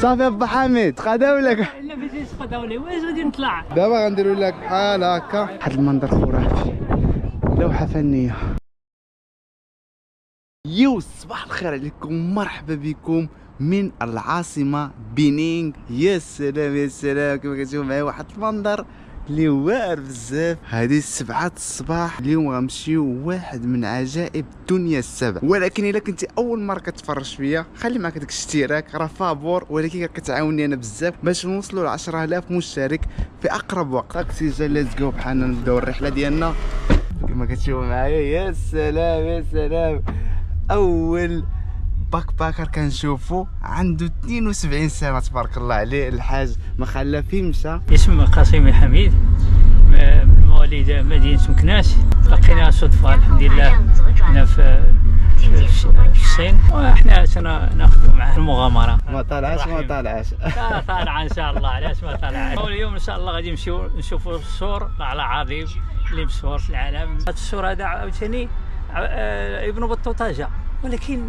صافي ابا حميد قداولك. لا بديت قداولي واش غادي نطلع دابا غنديروا لك بحال هكا واحد المنظر خرافي، لوحه فنيه. يو صباح الخير عليكم، مرحبا بكم من العاصمه بينينغ. يا سلام يا سلام، كما كتشوفوا معايا واحد المنظر اللي واعر بزاف. هذه 7 الصباح. اليوم غنمشيو واحد من عجائب الدنيا السبع، ولكن الا كنتي اول مره كتفرج فيا خلي معك داك الاشتراك، راه فابور، ولكن كتعاوني انا بزاف باش نوصلوا ل 10000 مشترك في اقرب وقت. اكسجين ليتس جو، بحالنا نبداو الرحله ديالنا كما كتشوفوا معايا. يا سلام يا سلام، اول باك باكر كنشوفو عنده 72 سنه تبارك الله عليه. الحاج ما خلى فيه مشى. اسم قاسم حميد، مواليد مدينة مكناس. لقينا صدفة الحمد لله هنا في الصين، وحنا ناخذ معاه المغامرة. ما طالعاش ما طالعاش طالعة ان شاء الله. علاش ما طالعاش؟ اليوم ان شاء الله غادي نشوفوا السور على عظيم اللي مصور في العالم. هذا السور هذا عاوتاني ابن بطوطة جا، ولكن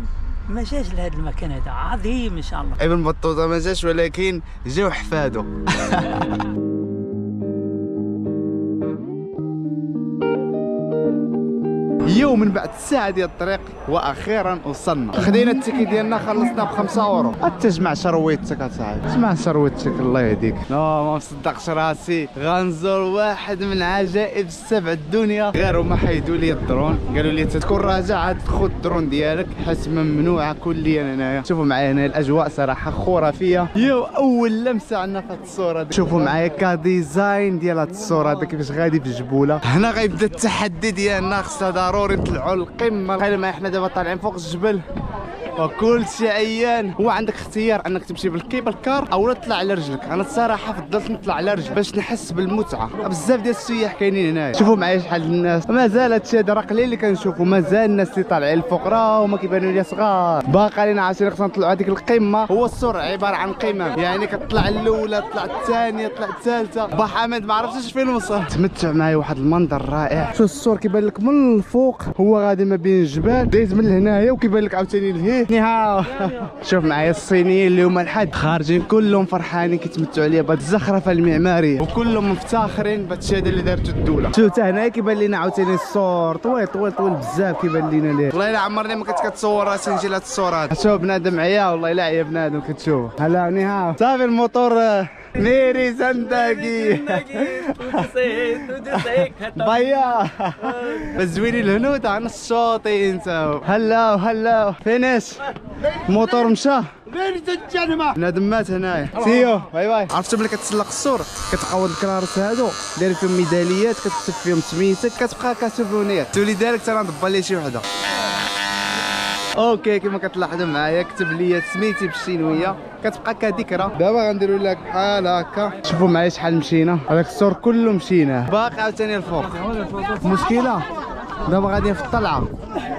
ما جاش لهذا المكان هذا عظيم ان شاء الله. ابن بطوطة ما جاش، ولكن جاو حفادو. يوم من بعد ساعة ديال الطريق واخيرا وصلنا. خدينا التيكي ديالنا، خلصنا ب5 اورو. تجمع شرويتك اصاحبي، جمع شرويتك الله يهديك. لا ما مصدقش راسي غنزور واحد من عجائب السبع الدنيا. غير هما حيدوا لي الدرون، قالوا لي تكون راجع عاد خذ الدرون ديالك، حيت ممنوعه كليا هنايا. شوفوا معايا هنا الاجواء صراحه خرافيه. يو اول لمسه عندنا في هذه الصوره دي. شوفوا معايا كديزاين ديال هذه الصوره هذا كيفاش غادي في الجبوله. هنا غيبدا التحدي ديالنا، خصنا ضروري نطلعوا للقمه. تخيل معايا حنا دابا طالعين فوق الجبل وكل شيء عيان. هو عندك اختيار انك تمشي بالكيبل كار او تطلع على رجلك. انا الصراحه فضلت نطلع على رجل باش نحس بالمتعه. بزاف ديال السياح كاينين هنايا. شوفوا معايا شحال الناس، مازال هادشي هذا راه قليل اللي كنشوفوا. مازال الناس اللي طالعين الفوق راه هما كيبانوا لي صغار. باقي لنا عشان خصنا نطلعوا هذيك القمه. هو السور عباره عن قمم، يعني كتطلع الاولى، طلع الثانيه، طلع الثالثه. با حمد ما عرفتش فين وصل. تمتع معايا واحد المنظر رائع. شوف السور كيبان لك من الفوق، هو غادي ما بين الجبال، دايز من هنايا وكيبان لك عاوتاني لهيه. نهاو. شوف معايا الصينيين اللي هما الحد خارجين كلهم فرحانين كيتمتعوا عليا بهاد الزخرفه المعماريه، وكلهم مفتخرين بهاد الشيء هذا اللي دارته الدوله. شوف حتى هنايا كيبان لنا عاوتاني السور طويل طويل طويل بزاف كيبان لنا ليه. والله الا عمرني ما كنت كتصور راسي نجي لهاد الصور هذا. شوف بنادم عيا، والله الا عيا بنادم كتشوف. هلا نهاو صافي الموتور ميري زندقي بيا بزويني الهنود عن الشاطئ انت. هلا هلا فينيش الموتور مشى. بنادم مات هنايا. سيو باي باي. عرفتوا ملي كتسلق السور كتلقاو الكرارس هادو دايرين فيهم ميداليات، كتكتب فيهم سميتك، كتبقى كسوفونير. لذلك انا نضبى لي شي وحده. اوكي كما كتلاحظوا معايا كتب لي سميتي بالشينويه، كتبقى كذكرى. دابا غنديروا لك بحال هكا. شوفوا معايا شحال مشينا، هذاك السور كله مشيناه، باقي عاوتاني الفوق. المشكله دابا غاديين في الطلعه،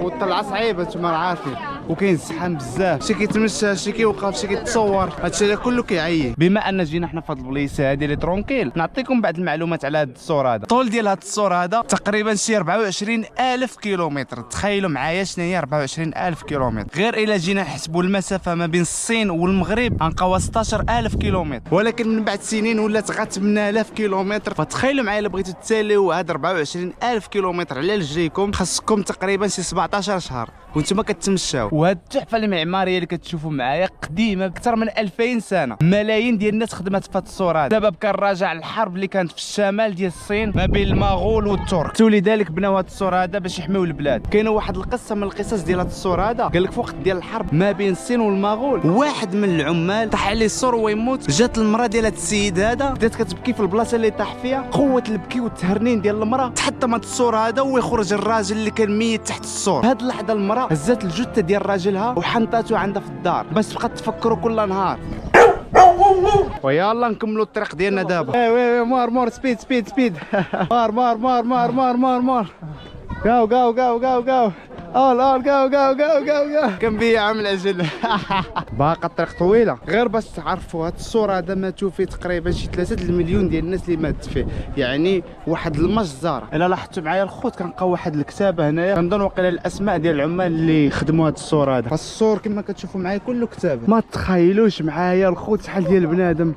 والطلعه صعيبه نتوما عارفين، وكاين الزحام بزاف. شي كيتمشى، شي كيوقف، شي كيتصور. هادشي هذا كله كيعيي. بما ان جينا حنا في هاد البليسه هادي اللي ترونكيل، نعطيكم بعض المعلومات على هاد السور هذا. الطول ديال هاد السور هذا تقريبا شي 24000 كيلومتر. تخيلوا معايا شنو هي 24000 كيلومتر. غير الا جينا نحسبوا المسافه ما بين الصين والمغرب غنلقاوها 16000 كيلومتر، ولكن من بعد سنين ولات غا 8000 كيلومتر. فتخيلوا معايا الا بغيتوا تساليو هاد 24000 كيلومتر على رجليكم خاصكم تقريبا شي 17 شهر وانتم كتمشاو. وهاد التحفه المعماريه اللي كتشوفوا معايا قديمه اكثر من 2000 سنه. ملايين ديال الناس خدمات في هاد الصور هذا. سبب كان راجع الحرب اللي كانت في الشمال ديال الصين ما بين المغول والترك، ولذلك بناو هاد الصور هذا باش يحميو البلاد. كاينه واحد القصه من القصص ديال هاد الصور هذا، قال لك في وقت ديال الحرب ما بين الصين والمغول واحد من العمال طاح عليه السور ويموت. جات المراه ديال هاد السيد هذا بدات كتبكي في البلاصه اللي طاح فيها. قوه البكي والتهرنين ديال المراه تحطم هاد الصور هذا ويخرج الراجل اللي كان ميت تحت السور. هاد اللحظه المراه هزات الجثه ديال راجلها وحنطاتو عندها في الدار باش تبقى تفكروا كل نهار. ويلا نكملوا الطريق ديالنا دابا. وي مار سبيد سبيد سبيد. مار جو جو جو جو جو. اول جو كنبيع من العجل. باقا الطريق طويله، غير باش تعرفوا هاد الصوره هذا ماتوا فيه تقريبا شي 3 المليون ديال الناس اللي ماتت فيه، يعني واحد المجزره. الا لاحظتوا معايا الخوت كنلقاو واحد الكتابه هنايا، كنظن واقيلا الاسماء ديال العمال اللي خدموا هاد الصوره هذا. فالصور كما كتشوفوا معايا كله كتابه. ما تخيلوش معايا الخوت شحال ديال بنادم،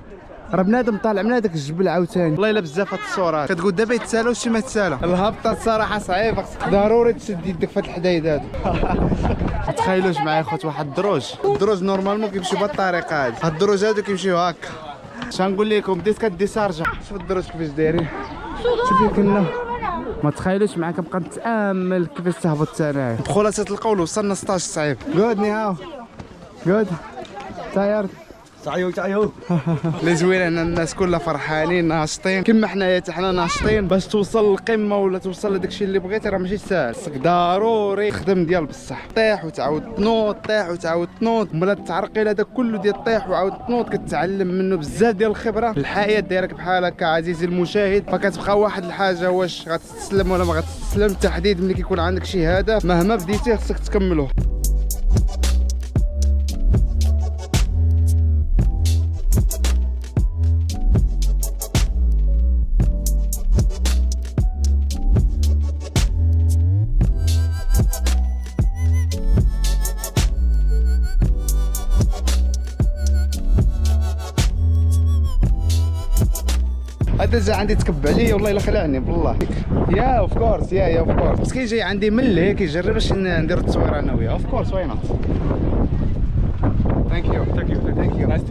راه بنادم طالع من هذاك الجبل عاوتاني. والله الا بزاف هاد الصورات كتقول دابا يتسالى وشي ما يتسالى. الهبطه الصراحه صعيبه، خصك ضروري تشد يدك في هاد الحدايد هادو. ما تخيلوش معايا خوت واحد الدروج نورمالمون كيمشيو بهاد الطريقه هادي، هاد الدروج هادو كيمشيو هكا. اش غنقول لكم، بديت كديسارجا. شوف الدروج كيفاش دايرين، شوفي كنا ما تخيلوش معايا كنبقى نتامل كيفاش تهبط انايا. بخلاصه القول وصلنا 16 صعيب. جود ني هاو جود تايرد تعيو اللي زوين هنا الناس كلها فرحانين ناشطين كما حنايا حتى حنا ناشطين. باش توصل للقمه ولا توصل لداكشي اللي بغيتي راه ماشي ساهل، خصك ضروري تخدم ديال بصح. طيح وتعاود تنوض، طيح وتعاود تنوض، ملي التعرقيل هذاك كله ديال الطيح وعاود تنوض كتعلم منه بزاف ديال الخبره. الحياه دايرك بحال هكا عزيزي المشاهد، فكتبقى واحد الحاجه واش غتستسلم ولا ما غتستسلم. التحديد ملي كيكون عندك شي هدف مهما بديتيه خصك تكملوه. هذا جا عندي تكب عليا والله الا خلعني بالله. يا اوف كورس يا اوف كورس، بس كي جاي عندي ملي كيجرب باش ندير التصوير انا وياه. اوف كورس واي نوت. ثانك يو نايس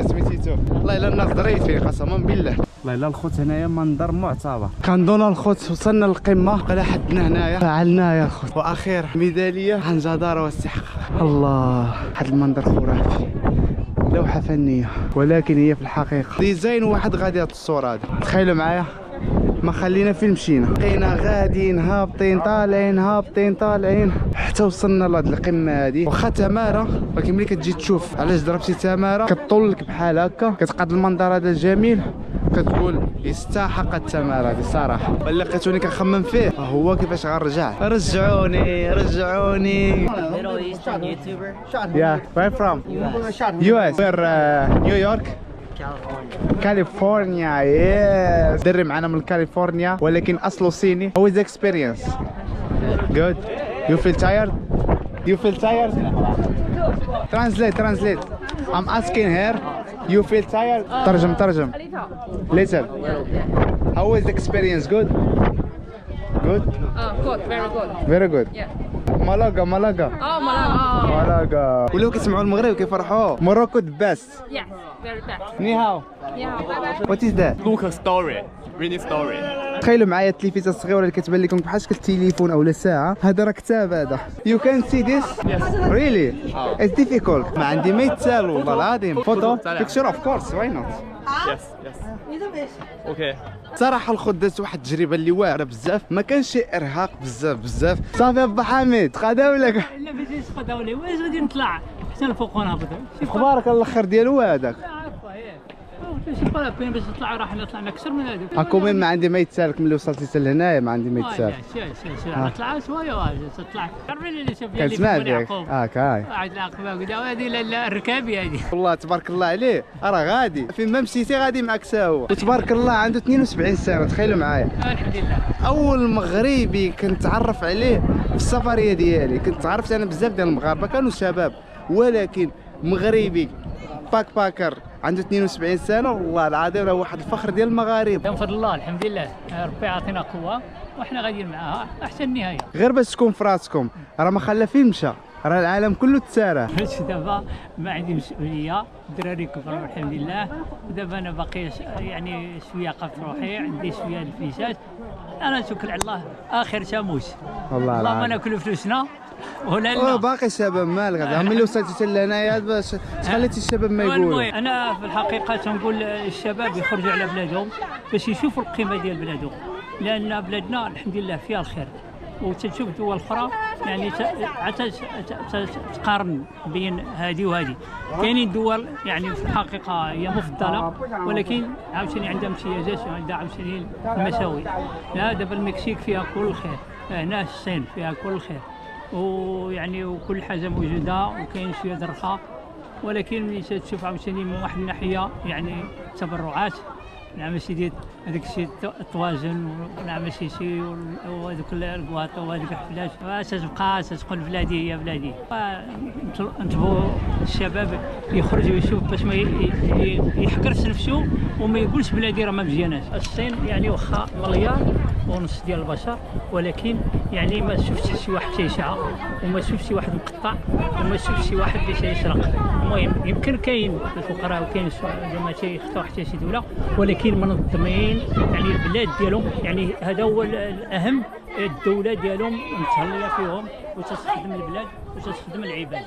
تو ميت يو تو. والله الا الناس ضريت فيه قسما بالله. والله الا الخوت هنايا منظر معتبر. كنظن الخوت وصلنا للقمه، بقى حدنا هنايا فعلناه يا الخوت، واخيرا ميداليه عن جداره واستحقاق. الله واحد المنظر خرافي، لوحة فنية، ولكن هي في الحقيقة ديزاين واحد غادي هاد الصورة هادي. تخيلوا معايا ما خلينا فين مشينا، بقينا غاديين هابطين طالعين هابطين طالعين حتى وصلنا لهاد القمة هادي. واخا تمارة ولكن ملي كتجي تشوف علاش ضربتي تمارة كطول لك بحال هكا، كتقاد المنظر هذا جميل، كتقول يستحق التمارة هادي صراحة. اللي لقيتوني كنخمم فيه هو كيفاش غنرجع. رجعوني Middle Eastern YouTuber, Yeah, where from? US. We're New York. كاليفورنيا. يس دري معنا من كاليفورنيا ولكن اصله صيني. How is the experience? Good. You feel tired? You feel tired? Translate. I'm asking her. You feel tired? ترجم. Listen. How is the experience? Good. Good, very good. Yeah. Oh, Malaga. Malaga. ولو كيسمعوا المغرب كيفرحوا. Morocco the best. Yes, very best. Ni hao. Yeah, bye. What is that? Look a story, really story. تخيلوا معايا التلفزه الصغيره اللي كتبان لكم بحال شكل التليفون اولا ساعه، هذا راه كتاب هذا. You can see this? Yes. Really? It's difficult. ما عندي ما يتسال والله العظيم. Photo? Picture of course, why not? Yes. Okay. صراحه الخوت دازت واحد التجربه اللي واعره بزاف، ما كانش شي ارهاق بزاف. صافي ابا حميد قدا ولا لا باش يسقط ولا واش غادي نطلع حتى الفوق ونهبط. اخبارك الاخر ديالو هذاك. ماشي بلا بين باش نطلع راح طلعنا اكثر من هذوك. هاكو ما عندي ما يتسالك ملي وصلتي حتى لهنايا ما عندي ما يتسالك. سير طلع شويه تطلع عرفي اللي شاف كنسمع فيك هاك واحد العقبه وكذا هذه الركابي هذه. والله تبارك الله عليه راه غادي فين ما مشيتي غادي معك ساهو، وتبارك الله عنده 72 سنه. تخيلوا معايا الحمد لله اول مغربي كنتعرف عليه في السفريه ديالي. كنت تعرفت انا بزاف ديال المغاربه كانوا شباب، ولكن مغربي باكر عنده 72 سنه والله العظيم راه واحد الفخر ديال المغاربه. بفضل الله الحمد لله ربي عطينا قوه وحنا غاديين معاها احسن النهايه. غير باش تكون في راسكم راه ما خلى فين مشى، راه العالم كله تسارع. باش دابا ما عندي مسؤوليه، الدراري كبروا الحمد لله، ودابا انا باقي يعني شويه قفت روحي، عندي شويه الفيسات. انا نتوكل على الله اخر شاموس. والله اللهم العظيم ناكلوا فلوسنا ولا لا. باقي شباب مالك غدا ملي وصلتي حتى لهنايا باش خليتي الشباب ما يقولوا. انا في الحقيقه تنقول الشباب يخرجوا على بلادهم باش يشوفوا القيمه ديال بلادهم، لان بلادنا الحمد لله فيها الخير، وتشوف دول اخرى يعني تقارن بين هذه وهذه. كاينين دول يعني في الحقيقه هي مفضله ولكن عاوتاني عندها امتيازات وعندها عاوتاني المساوئ. لا دابا المكسيك فيها كل الخير، هنا الصين فيها كل الخير، ويعني وكل حاجه موجوده، وكاين شويه درخه، ولكن ملي تشوف عاوتاني من واحد الناحيه يعني تبرعات، نعم ماشي ديال هذاك الشيء الطواجن، نعم ماشي شي وهذوك الكواطو وهذوك الحفلات، تتقول بلادي هي بلادي. نطلبوا الشباب يخرج ويشوف باش ما يحقرش نفسه وما يقولش بلادي راه ما مزياناش. الصين يعني واخا مليار ونص ديال البشر، ولكن يعني ما شفتش شي واحد تيشعى، وما شفتش شي واحد مقطع، وما شفتش شي واحد اللي تيسرق. المهم يمكن كاين الفقراء وكاين زعما ما تيخطاو حتى شي دوله، ولكن منظمين يعني البلاد ديالهم، يعني هذا هو الاهم. الدوله ديالهم متهليه فيهم وتستخدم البلاد وتستخدم العباد.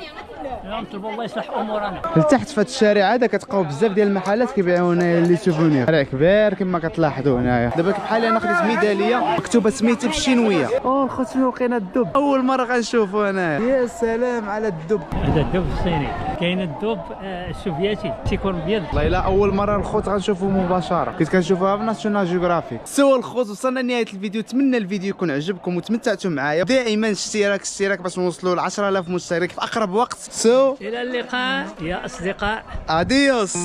نطلبوا الله يصلح امورنا. لتحت في هذا الشارع هذا كتلقاو بزاف ديال المحلات كيبيعوا هنايا لي سوفونير، شارع كبير كما كتلاحظوا هنايا. دابا بحال انا خديت ميداليه مكتوبه سميتها بالشينويه. الخوت فين لقينا الدب، اول مره غنشوفوا هنايا. يا سلام على الدب، هذا الدب الصيني. كاين الدب السوفيتي تيكون ابيض. والله الا اول مره الخوت غنشوفوا مباشره، كنت كنشوفوها في ناشونال جيوغرافيك. سوا الخوت وصلنا لنهايه الفيديو، نتمنى الفيديو يكون عجبكم وتمتعتوا معايا. دائما اشتراك باش نوصلوا ل 10000 مشترك في اقرب وقت. الى اللقاء يا اصدقاء. اديوس.